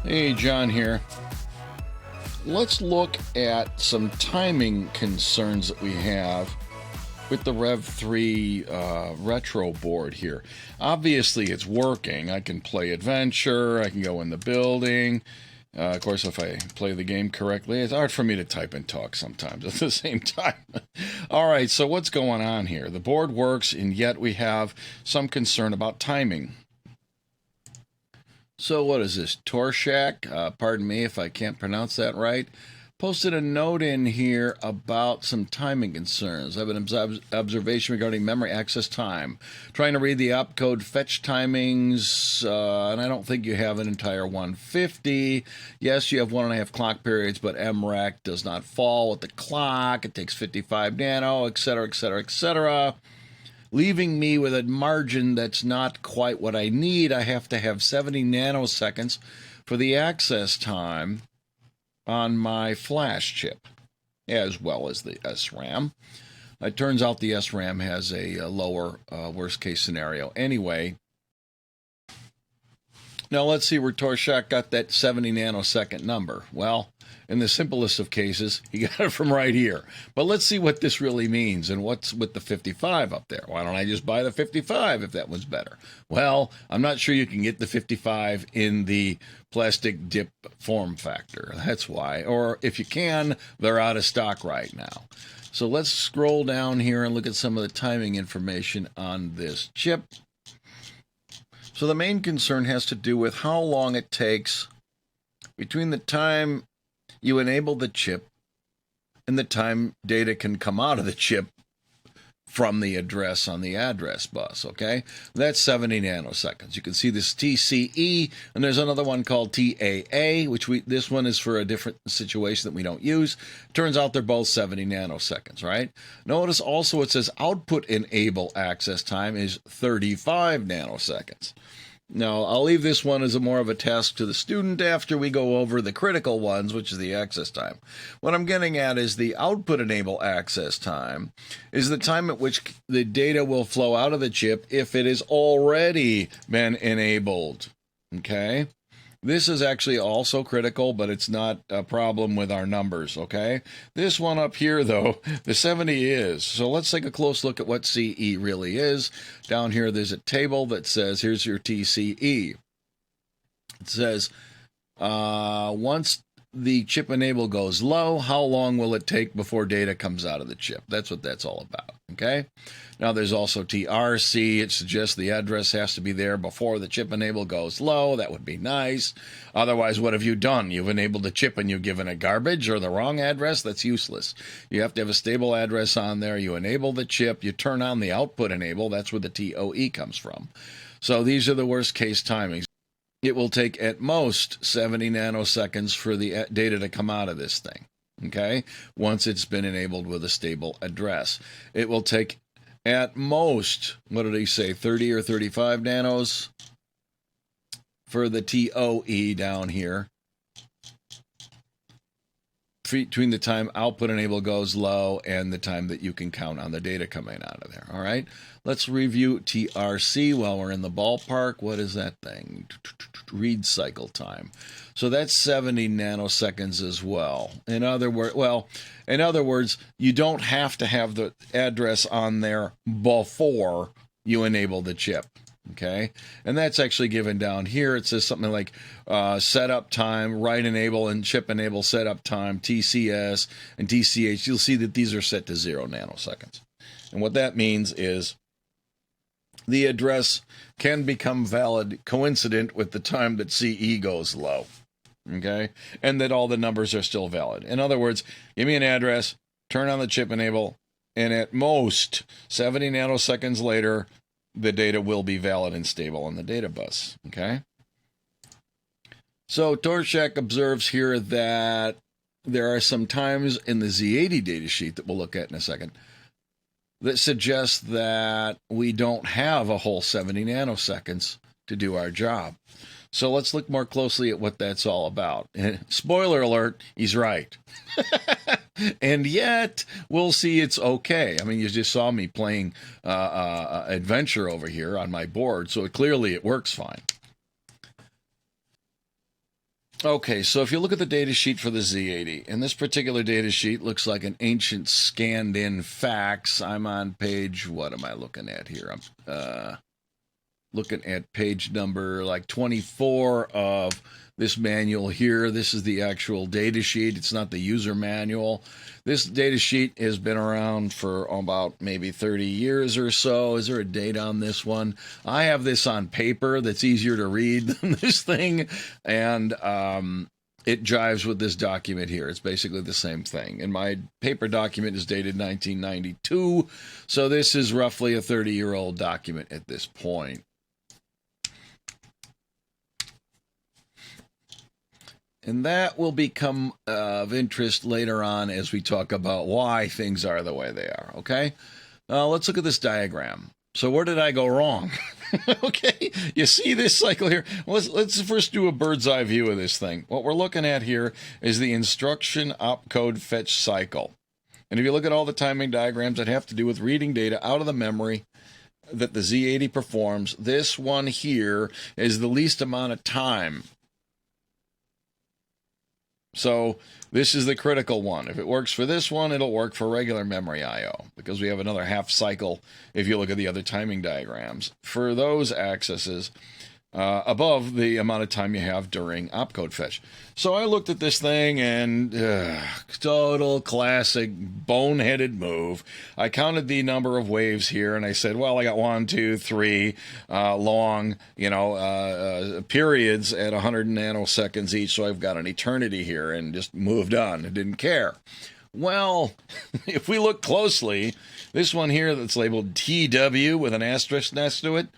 Hey, John here. Let's look at some timing concerns that we have with the Rev 3 Retro board here. Obviously, it's working. I can play adventure, I can go in the building. Of course, if I play the game correctly, it's hard for me to type and talk sometimes at the same time. All right, so what's going on here? The board works, and yet we have some concern about timing. So what is this? Torshak, pardon me if I can't pronounce that right, posted a note in here about some timing concerns. I have an observation regarding memory access time. Trying to read the opcode fetch timings, and I don't think you have an entire 150. Yes, you have 1.5 clock periods, but MRAC does not fall with the clock. It takes 55 nano, etc., etc., etc., leaving me with a margin that's not quite what I need. I have to have 70 nanoseconds for the access time on my flash chip, as well as the SRAM. It turns out the SRAM has a lower worst case scenario. Anyway, now let's see where Torshak got that 70 nanosecond number. Well, in the simplest of cases, he got it from right here. But let's see what this really means and what's with the 55 up there. Why don't I just buy the 55 if that one's better? Well, I'm not sure you can get the 55 in the plastic dip form factor. That's why. Or if you can, they're out of stock right now. So let's scroll down here and look at some of the timing information on this chip. So the main concern has to do with how long it takes between the time you enable the chip and the time data can come out of the chip from the address on the address bus, okay? That's 70 nanoseconds. You can see this TCE, and there's another one called TAA, which this one is for a different situation that we don't use. Turns out they're both 70 nanoseconds, right? Notice also it says output enable access time is 35 nanoseconds. Now, I'll leave this one as more of a task to the student after we go over the critical ones, which is the access time. What I'm getting at is the output enable access time is the time at which the data will flow out of the chip if it has already been enabled. Okay? This is actually also critical, but it's not a problem with our numbers, okay? This one up here, though, the 70 is. So let's take a close look at what CE really is. Down here, there's a table that says, here's your TCE. It says, once the chip enable goes low, how long will it take before data comes out of the chip? That's what that's all about, okay? Now, there's also TRC. It suggests the address has to be there before the chip enable goes low. That would be nice. Otherwise, what have you done? You've enabled the chip and you've given it garbage or the wrong address? That's useless. You have to have a stable address on there. You enable the chip. You turn on the output enable. That's where the TOE comes from. So these are the worst case timings. It will take at most 70 nanoseconds for the data to come out of this thing, okay, once it's been enabled with a stable address. It will take at most, what did he say, 30 or 35 nanos for the TOE down here, between the time output enable goes low and the time that you can count on the data coming out of there. All right, let's review TRC while we're in the ballpark. What is that thing? Read cycle time. So that's 70 nanoseconds as well. In other words, you don't have to have the address on there before you enable the chip. Okay, and that's actually given down here. It says something like setup time, write enable and chip enable setup time, TCS and TCH. You'll see that these are set to 0 nanoseconds. And what that means is the address can become valid coincident with the time that CE goes low. Okay, and that all the numbers are still valid. In other words, give me an address, turn on the chip enable, and at most 70 nanoseconds later, the data will be valid and stable on the data bus, okay? So Torshak observes here that there are some times in the Z80 datasheet that we'll look at in a second that suggests that we don't have a whole 70 nanoseconds to do our job. So let's look more closely at what that's all about. Spoiler alert, he's right. And yet, we'll see it's okay. I mean, you just saw me playing adventure over here on my board, so clearly it works fine. Okay, so if you look at the data sheet for the Z80, and this particular data sheet looks like an ancient scanned-in fax. I'm on page, what am I looking at here? I'm looking at page number like 24 of this manual here. This is the actual data sheet. It's not the user manual. This data sheet has been around for about maybe 30 years or so. Is there a date on this one? I have this on paper that's easier to read than this thing, and it jives with this document here. It's basically the same thing. And my paper document is dated 1992, so this is roughly a 30-year-old document at this point. And that will become of interest later on as we talk about why things are the way they are, okay? Let's look at this diagram. So where did I go wrong? Okay, you see this cycle here? Let's first do a bird's eye view of this thing. What we're looking at here is the instruction opcode fetch cycle. And if you look at all the timing diagrams that have to do with reading data out of the memory that the Z80 performs, this one here is the least amount of time. So this is the critical one. If it works for this one, it'll work for regular memory I/O, because we have another half cycle if you look at the other timing diagrams for those accesses above the amount of time you have during opcode fetch. So I looked at this thing and total classic boneheaded move. I counted the number of waves here and I said, well, I got 1, 2, 3 long, periods at 100 nanoseconds each. So I've got an eternity here and just moved on. I didn't care. Well, if we look closely, this one here that's labeled TW with an asterisk next to it,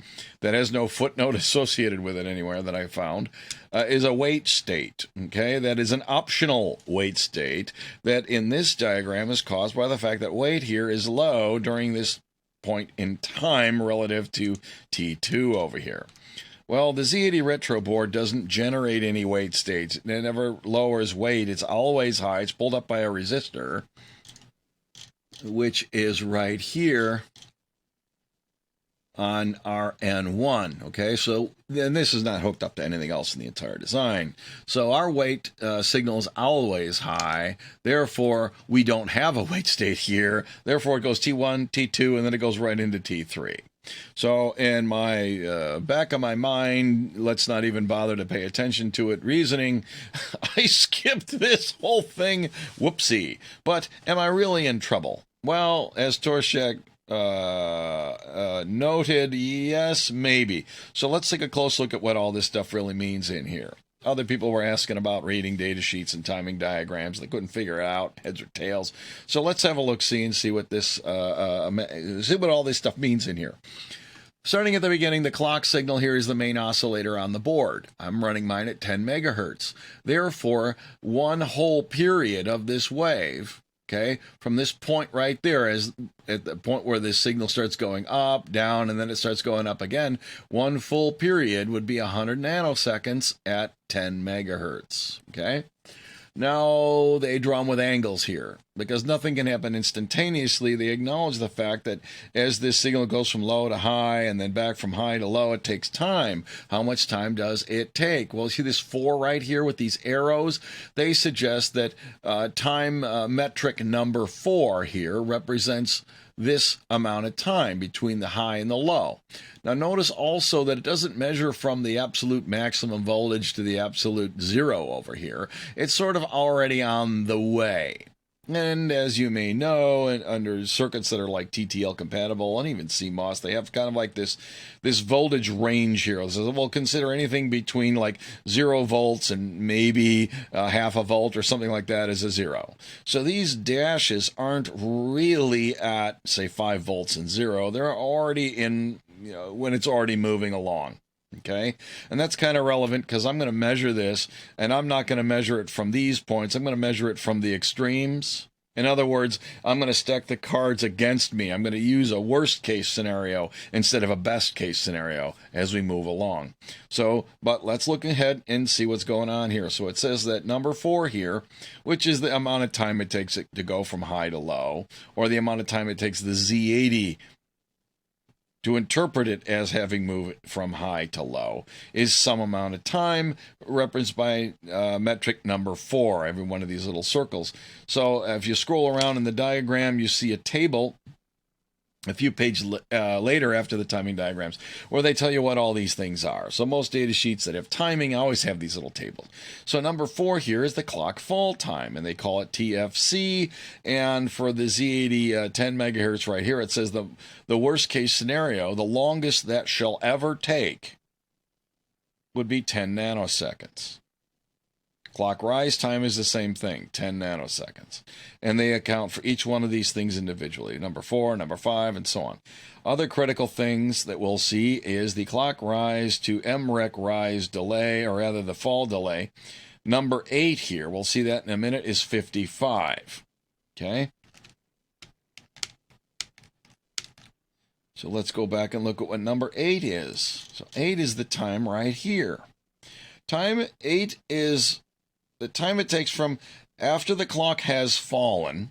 that has no footnote associated with it anywhere that I found, is a wait state. Okay, that is an optional wait state that in this diagram is caused by the fact that wait here is low during this point in time relative to T2 over here. Well, the Z80 Retro board doesn't generate any wait states. It never lowers wait. It's always high. It's pulled up by a resistor, which is right here on RN1. Okay, so then this is not hooked up to anything else in the entire design. So our wait signal is always high. Therefore, we don't have a wait state here. Therefore, it goes T1, T2, and then it goes right into T3. So in my back of my mind, let's not even bother to pay attention to it reasoning, I skipped this whole thing. Whoopsie. But am I really in trouble? Well, as Torshak noted, yes, maybe. So let's take a close look at what all this stuff really means in here. Other people were asking about reading data sheets and timing diagrams. They couldn't figure it out, heads or tails. So let's have a look-see and see what this, see what all this stuff means in here. Starting at the beginning, the clock signal here is the main oscillator on the board. I'm running mine at 10 megahertz. Therefore, one whole period of this wave, okay, from this point right there, as at the point where this signal starts going up, down, and then it starts going up again, one full period would be 100 nanoseconds at 10 megahertz, okay? Now, they draw them with angles here. Because nothing can happen instantaneously, they acknowledge the fact that as this signal goes from low to high and then back from high to low, it takes time. How much time does it take? Well, see this 4 right here with these arrows? They suggest that time metric number 4 here represents this amount of time between the high and the low. Now notice also that it doesn't measure from the absolute maximum voltage to the absolute zero over here. It's sort of already on the way. And as you may know, and under circuits that are like TTL compatible and even CMOS, they have kind of like this voltage range here. So we'll consider anything between like 0 volts and maybe half a volt or something like that as a 0. So these dashes aren't really at, say, 5 volts and 0. They're already in, when it's already moving along. Okay, and that's kind of relevant because I'm going to measure this, and I'm not going to measure it from these points. I'm going to measure it from the extremes. In other words, I'm going to stack the cards against me. I'm going to use a worst case scenario instead of a best case scenario as we move along. So, but let's look ahead and see what's going on here. So it says that number 4 here, which is the amount of time it takes it to go from high to low, or the amount of time it takes the Z80 to interpret it as having moved from high to low is some amount of time referenced by metric number 4, every one of these little circles. So if you scroll around in the diagram, you see a table a few pages later after the timing diagrams, where they tell you what all these things are. So most data sheets that have timing always have these little tables. So number 4 here is the clock fall time, and they call it TFC. And for the Z80 10 megahertz right here, it says the worst case scenario, the longest that shall ever take, would be 10 nanoseconds. Clock rise time is the same thing, 10 nanoseconds. And they account for each one of these things individually, number 4, number 5, and so on. Other critical things that we'll see is the clock rise to MREC rise delay, or rather the fall delay. Number 8 here, we'll see that in a minute, is 55. Okay? So let's go back and look at what number 8 is. So 8 is the time right here. Time 8 is the time it takes from after the clock has fallen.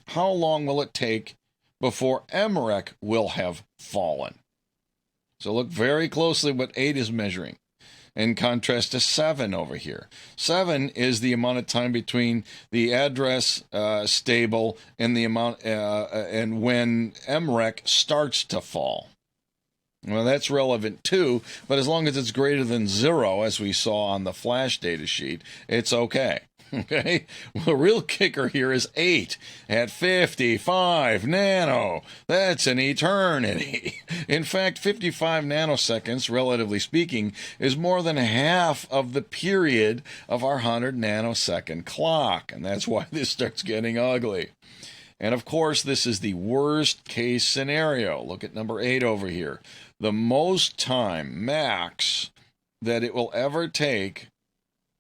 How long will it take before MREC will have fallen? So look very closely what 8 is measuring, in contrast to 7 over here. 7 is the amount of time between the address stable and the amount and when MREC starts to fall. Well, that's relevant too, but as long as it's greater than 0, as we saw on the flash data sheet, it's okay. Okay? Well, the real kicker here is 8 at 55 nano. That's an eternity. In fact, 55 nanoseconds, relatively speaking, is more than half of the period of our 100 nanosecond clock, and that's why this starts getting ugly. And of course, this is the worst case scenario. Look at number 8 over here. The most time, max, that it will ever take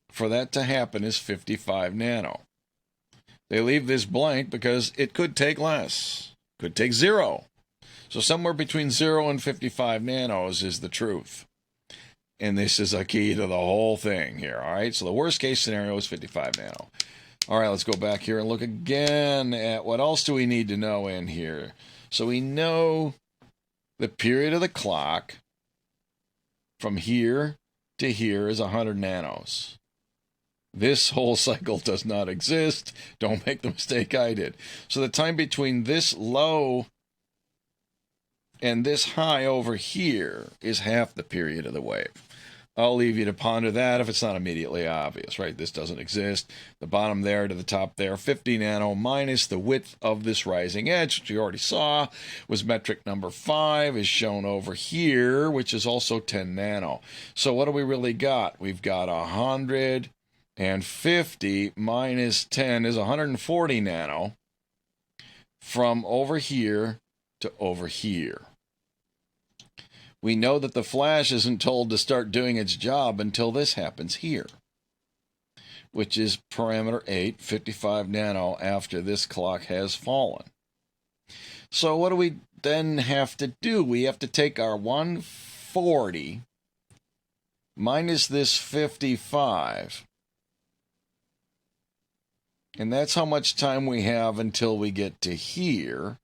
for that to happen is 55 nano. They leave this blank because it could take less. Could take 0. So somewhere between 0 and 55 nanos is the truth. And this is a key to the whole thing here, all right? So the worst case scenario is 55 nano. All right, let's go back here and look again at what else do we need to know in here. So we know the period of the clock from here to here is 100 nanos. This whole cycle does not exist. Don't make the mistake I did. So the time between this low and this high over here is half the period of the wave. I'll leave you to ponder that if it's not immediately obvious, right? This doesn't exist. The bottom there to the top there, 50 nano minus the width of this rising edge, which you already saw, was metric number 5, is shown over here, which is also 10 nano. So what do we really got? We've got 150 minus 10 is 140 nano from over here to over here. We know that the flash isn't told to start doing its job until this happens here, which is parameter 8, 55 nano after this clock has fallen. So what do we then have to do? We have to take our 140 minus this 55, and that's how much time we have until we get to here.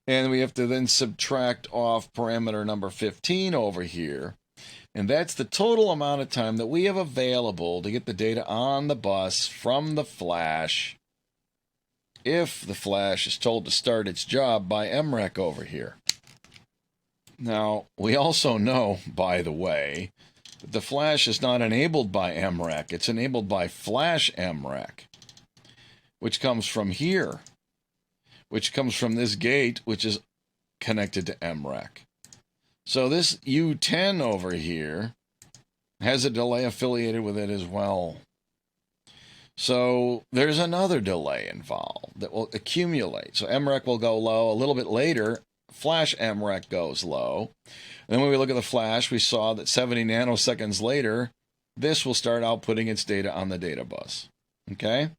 And we have to then subtract off parameter number 15 over here. And that's the total amount of time that we have available to get the data on the bus from the flash if the flash is told to start its job by MREC over here. Now, we also know, by the way, that the flash is not enabled by MREC. It's enabled by flash MREC, which comes from here, which comes from this gate, which is connected to MREC. So this U10 over here has a delay affiliated with it as well. So there's another delay involved that will accumulate. So MREC will go low. A little bit later, flash MREC goes low. And then when we look at the flash, we saw that 70 nanoseconds later, this will start outputting its data on the data bus. Okay?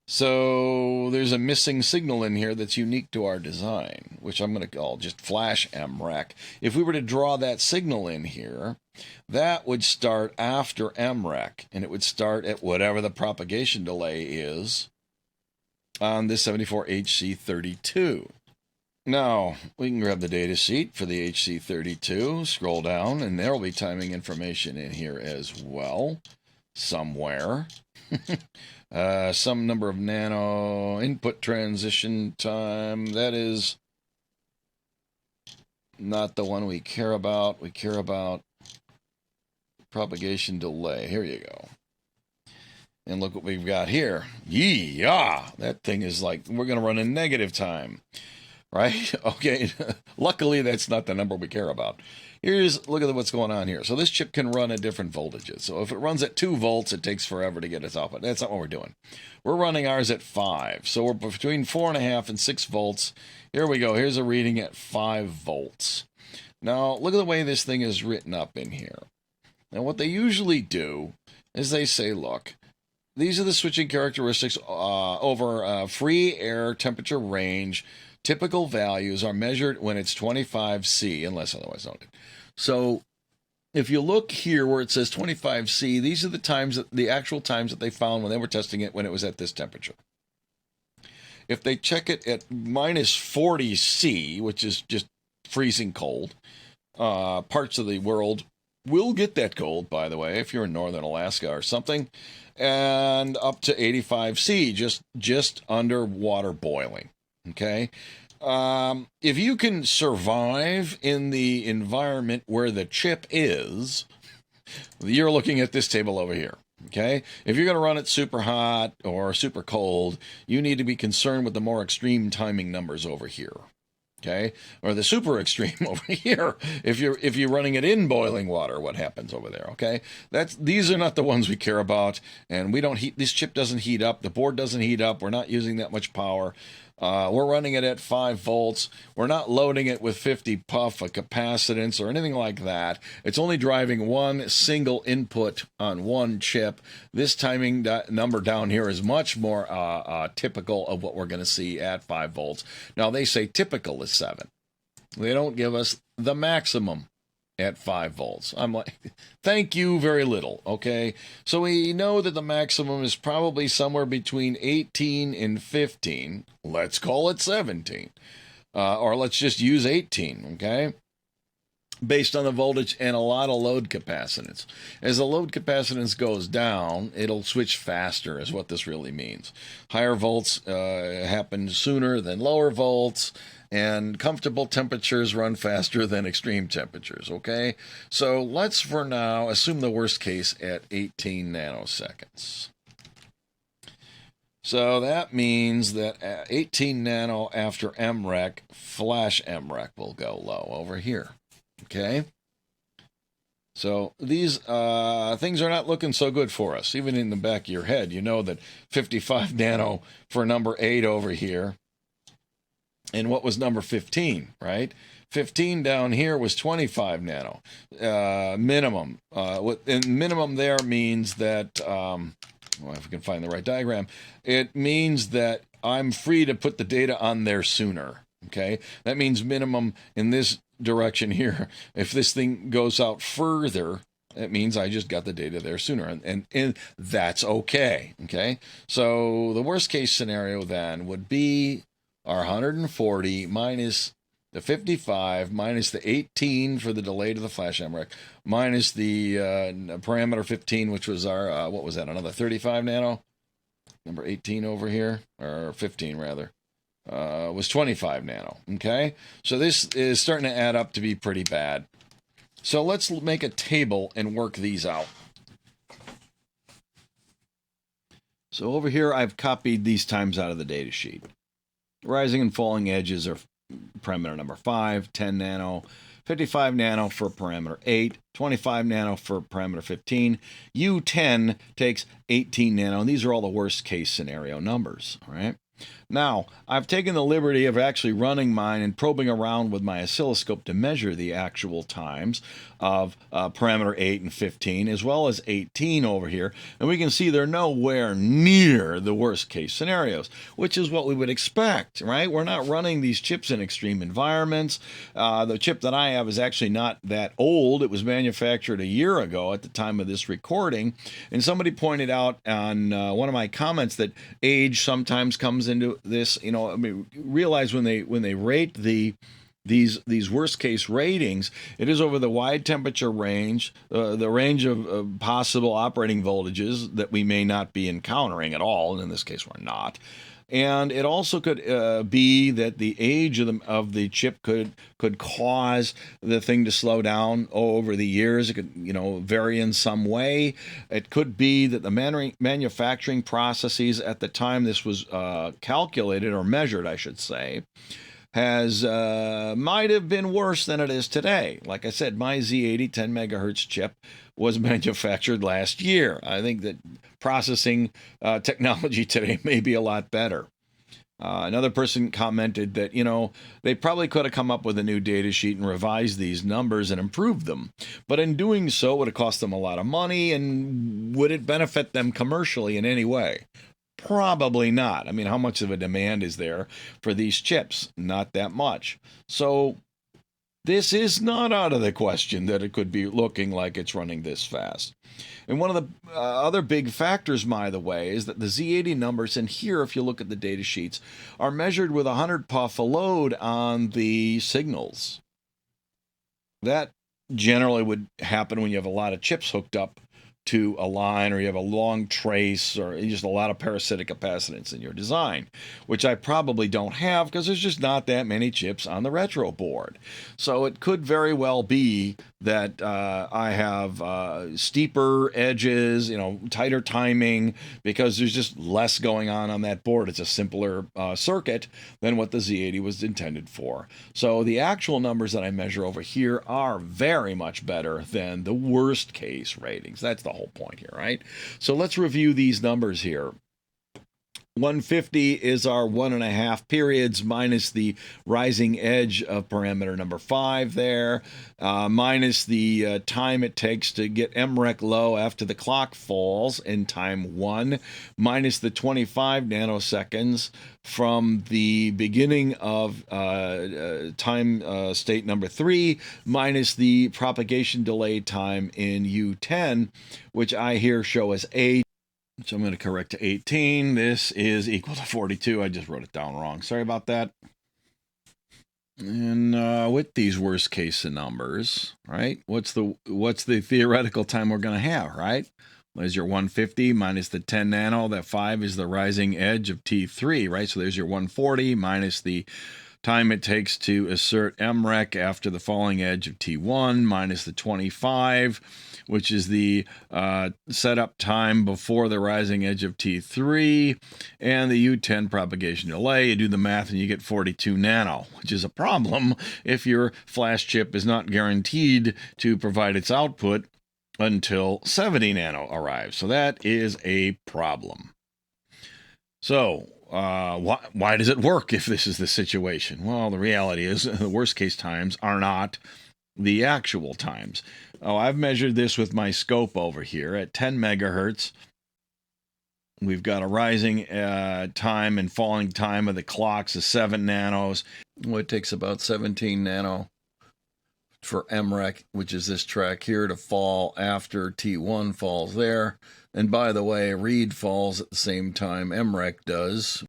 So there's a missing signal in here that's unique to our design, which I'm going to call just flash MREC. If we were to draw that signal in here, that would start after MREC, and it would start at whatever the propagation delay is on this 74HC32. Now, we can grab the data sheet for the HC32, scroll down, and there will be timing information in here as well, somewhere. Some number of nano input transition time. That is not the one we care about. We care about propagation delay. Here you go. And look what we've got here. Yee-yah! That thing is like, we're going to run in negative time. Right? Okay. Luckily, that's not the number we care about. Look at what's going on here. So this chip can run at different voltages. So if it runs at 2 volts, it takes forever to get its output. That's not what we're doing. We're running ours at 5. So we're between 4.5 and 6 volts. Here we go. Here's a reading at 5 volts. Now, look at the way this thing is written up in here. Now, what they usually do is they say, look, these are the switching characteristics over free air temperature range. Typical values are measured when it's 25 C, unless otherwise noted. So if you look here where it says 25 C, these are the actual times that they found when they were testing it when it was at this temperature. If they check it at minus 40 C, which is just freezing cold, parts of the world will get that cold, by the way, if you're in northern Alaska or something, and up to 85 C, just under water boiling. Okay, if you can survive in the environment where the chip is, you're looking at this table over here. Okay, if you're going to run it super hot or super cold, you need to be concerned with the more extreme timing numbers over here. Okay, or the super extreme over here. If you're running it in boiling water, what happens over there? Okay, these are not the ones we care about, and we don't heat. This chip doesn't heat up. The board doesn't heat up. We're not using that much power. We're running it at 5 volts. We're not loading it with 50 puff of capacitance or anything like that. It's only driving one single input on one chip. This timing number down here is much more typical of what we're going to see at 5 volts. Now, they say typical is 7. They don't give us the maximum at 5 volts. I'm like, thank you very little, okay? So we know that the maximum is probably somewhere between 18 and 15. Let's call it 17. Or let's just use 18, okay? Based on the voltage and a lot of load capacitance. As the load capacitance goes down, it'll switch faster, is what this really means. Higher volts happen sooner than lower volts, and comfortable temperatures run faster than extreme temperatures, okay? So let's, for now, assume the worst case at 18 nanoseconds. So that means that at 18 nano after MREC, flash MREC will go low over here, okay? So these things are not looking so good for us. Even in the back of your head, you know that 55 nano for number 8 over here. And what was number 15, right? 15 down here was 25 nano minimum. And minimum there means that, well, if we can find the right diagram, it means that I'm free to put the data on there sooner, okay? That means minimum in this direction here. If this thing goes out further, it means I just got the data there sooner, and that's okay, okay? So the worst case scenario then would be our 140 minus the 55 minus the 18 for the delay to the flash MREC minus the parameter 15, which was our, what was that, another 35 nano? Number 18 over here, or 15 rather, was 25 nano, okay? So this is starting to add up to be pretty bad. So let's make a table and work these out. So over here, I've copied these times out of the data sheet. Rising and falling edges are parameter number 5, 10 nano, 55 nano for parameter 8, 25 nano for parameter 15. U10 takes 18 nano, and these are all the worst case scenario numbers, all right? Now, I've taken the liberty of actually running mine and probing around with my oscilloscope to measure the actual times of parameter 8 and 15, as well as 18 over here, and we can see they're nowhere near the worst case scenarios, which is what we would expect, right? We're not running these chips in extreme environments. The chip that I have is actually not that old. It was manufactured a year ago at the time of this recording, and somebody pointed out on one of my comments that age sometimes comes into this. You know, I mean, realize when they rate these worst case ratings, it is over the wide temperature range, the range of possible operating voltages that we may not be encountering at all, and in this case we're not. And it also could be that the age of the chip could cause the thing to slow down over the years. It could, you know, vary in some way. It could be that the manufacturing processes at the time this was calculated or measured, I should say, has might have been worse than it is today. Like I said, my Z80 10 megahertz chip was manufactured last year. I think that processing technology today may be a lot better. Another person commented that, you know, they probably could have come up with a new data sheet and revised these numbers and improved them. But in doing so, it would have cost them a lot of money, and would it benefit them commercially in any way? Probably not. I mean, how much of a demand is there for these chips? Not that much. So this is not out of the question that it could be looking like it's running this fast. And one of the other big factors, by the way, is that the Z80 numbers, and here, if you look at the data sheets, are measured with 100 puff a load on the signals. That generally would happen when you have a lot of chips hooked up to a line, or you have a long trace, or just a lot of parasitic capacitance in your design, which I probably don't have because there's just not that many chips on the retro board. So it could very well be that I have steeper edges, you know, tighter timing, because there's just less going on that board. It's a simpler circuit than what the Z80 was intended for. So the actual numbers that I measure over here are very much better than the worst case ratings. That's the whole point here, right? So let's review these numbers here. 150 is our 1.5 periods minus the rising edge of parameter number 5 there, minus the time it takes to get MREC low after the clock falls in time 1, minus the 25 nanoseconds from the beginning of time state number 3, minus the propagation delay time in U10, which I here show as A. So I'm going to correct to 18. This is equal to 42. I just wrote it down wrong. Sorry about that. And with these worst case numbers, right? What's the theoretical time we're going to have, right? There's your 150 minus the 10 nano. That 5 is the rising edge of T3, right? So there's your 140 minus the time it takes to assert MREC after the falling edge of T1 minus the 25, which is the setup time before the rising edge of T3, and the U10 propagation delay. You do the math and you get 42 nano, which is a problem if your flash chip is not guaranteed to provide its output until 70 nano arrives. So that is a problem. So why does it work if this is the situation? Well, the reality is the worst case times are not the actual times. Oh, I've measured this with my scope over here at 10 megahertz. We've got a rising time and falling time of the clocks of 7 nanos. Well, it takes about 17 nano for MREC, which is this track here, to fall after T1 falls there. And by the way, read falls at the same time MREC does.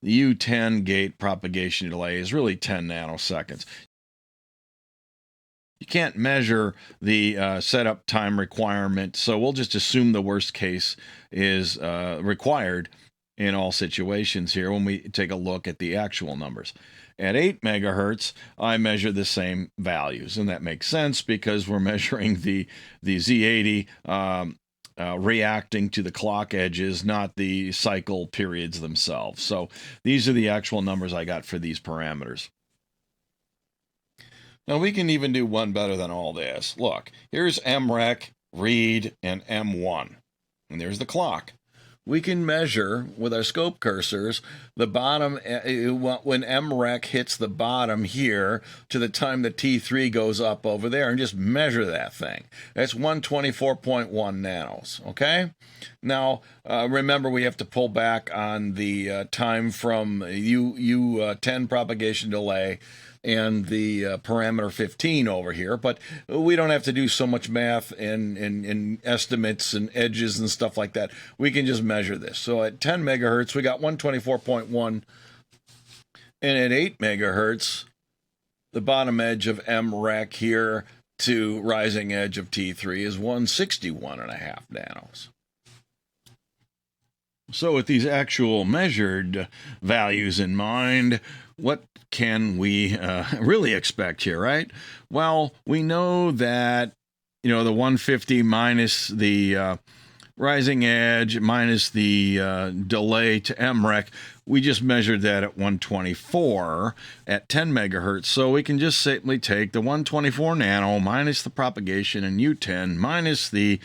The U10 gate propagation delay is really 10 nanoseconds. You can't measure the setup time requirement, so we'll just assume the worst case is required in all situations here when we take a look at the actual numbers. At 8 megahertz, I measure the same values, and that makes sense because we're measuring the Z80 reacting to the clock edges, not the cycle periods themselves. So these are the actual numbers I got for these parameters. Now we can even do one better than all this. Look, here's MREC, read, and M1. And there's the clock. we can measure with our scope cursors the bottom when MREC hits the bottom here to the time the T3 goes up over there, and just measure that thing. That's 124.1 nanos, okay? Now, remember, we have to pull back on the time from U10 propagation delay and the parameter 15 over here, but we don't have to do so much math and estimates and edges and stuff like that. We can just measure this. So at 10 megahertz, we got 124.1, and at 8 megahertz, the bottom edge of MREC here to rising edge of T3 is 161.5 nanos. So with these actual measured values in mind, what can we really expect here, right? Well, we know that, the 150 minus the rising edge minus the delay to MREC, we just measured that at 124 at 10 megahertz. So we can just simply take the 124 nano minus the propagation in U10 minus the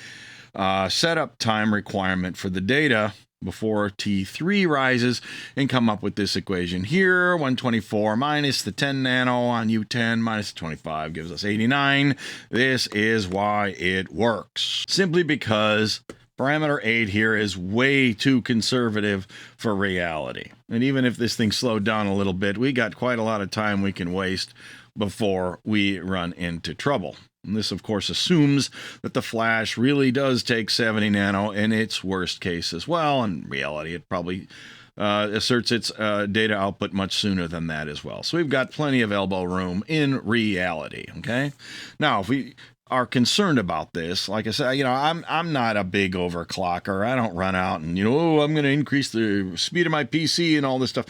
setup time requirement for the data before T3 rises and come up with this equation here. 124 minus the 10 nano on U10 minus 25 gives us 89. This is why it works. Simply because parameter 8 here is way too conservative for reality. And even if this thing slowed down a little bit, we got quite a lot of time we can waste before we run into trouble. And this, of course, assumes that the flash really does take 70 nano in its worst case as well. In reality, it probably asserts its data output much sooner than that as well. So we've got plenty of elbow room in reality, okay? Now, if we are concerned about this, like I said, I'm not a big overclocker. I don't run out and, I'm going to increase the speed of my PC and all this stuff.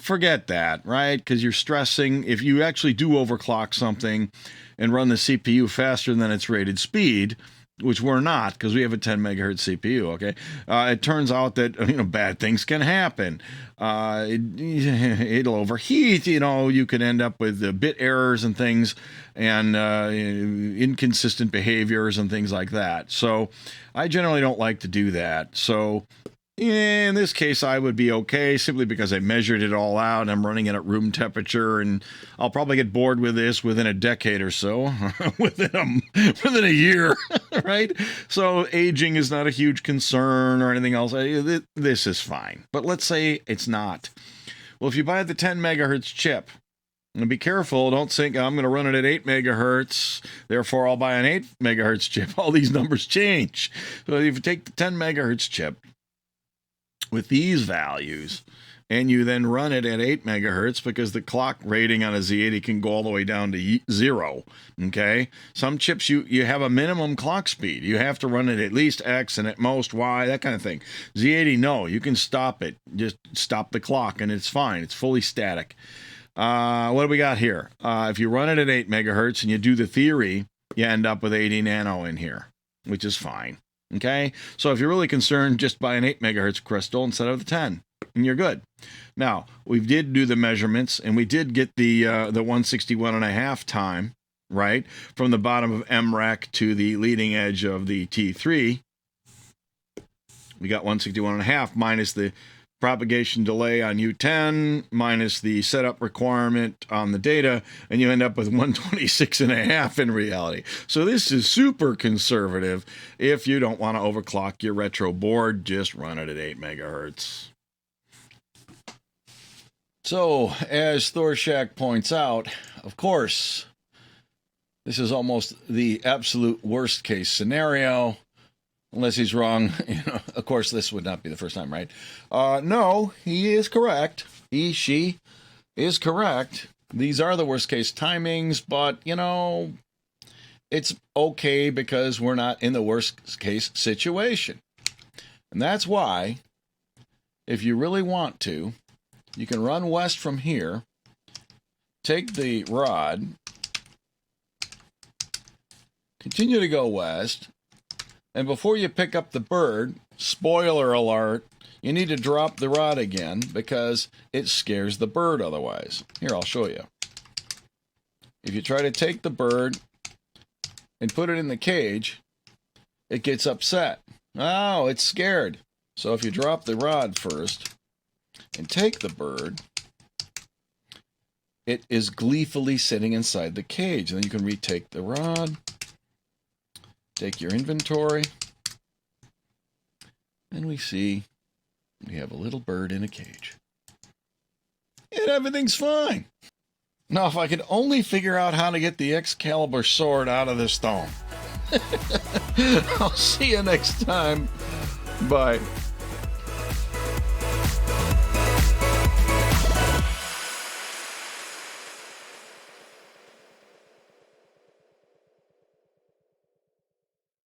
Forget that, right? Because you're stressing. If you actually do overclock something and run the CPU faster than its rated speed, which we're not because we have a 10 megahertz CPU, okay? It turns out that, bad things can happen. It'll overheat, you can end up with bit errors and things and inconsistent behaviors and things like that. So I generally don't like to do that. So in this case, I would be okay simply because I measured it all out and I'm running it at room temperature, and I'll probably get bored with this within a decade or so, within a year, right? So aging is not a huge concern or anything else. This is fine. But let's say it's not. Well, if you buy the 10 megahertz chip, and be careful, don't think I'm going to run it at 8 megahertz, therefore I'll buy an 8 megahertz chip. All these numbers change. So if you take the 10 megahertz chip with these values, and you then run it at 8 megahertz because the clock rating on a Z80 can go all the way down to 0, okay? Some chips, you have a minimum clock speed. You have to run it at least X and at most Y, that kind of thing. Z80, no, you can stop it. Just stop the clock, and it's fine. It's fully static. What do we got here? If you run it at 8 megahertz and you do the theory, you end up with 80 nano in here, which is fine. Okay, so if you're really concerned, just buy an 8 megahertz crystal instead of the 10, and you're good. Now, we did do the measurements, and we did get the 161.5 time, right, from the bottom of MREC to the leading edge of the T3. We got 161.5 minus the propagation delay on U10 minus the setup requirement on the data, and you end up with 126.5 in reality. So this is super conservative. If you don't want to overclock your retro board, just run it at 8 megahertz. So, as Thorshack points out, of course, this is almost the absolute worst case scenario. Unless he's wrong, of course, this would not be the first time, right? No, he is correct. She is correct. These are the worst case timings, but, it's okay because we're not in the worst case situation. And that's why, if you really want to, you can run west from here, take the rod, continue to go west, and before you pick up the bird, spoiler alert, you need to drop the rod again because it scares the bird otherwise. Here, I'll show you. If you try to take the bird and put it in the cage, it gets upset. Oh, it's scared. So if you drop the rod first and take the bird, it is gleefully sitting inside the cage. And then you can retake the rod, take your inventory, and we see we have a little bird in a cage. And everything's fine. Now, if I could only figure out how to get the Excalibur sword out of the stone. I'll see you next time. Bye.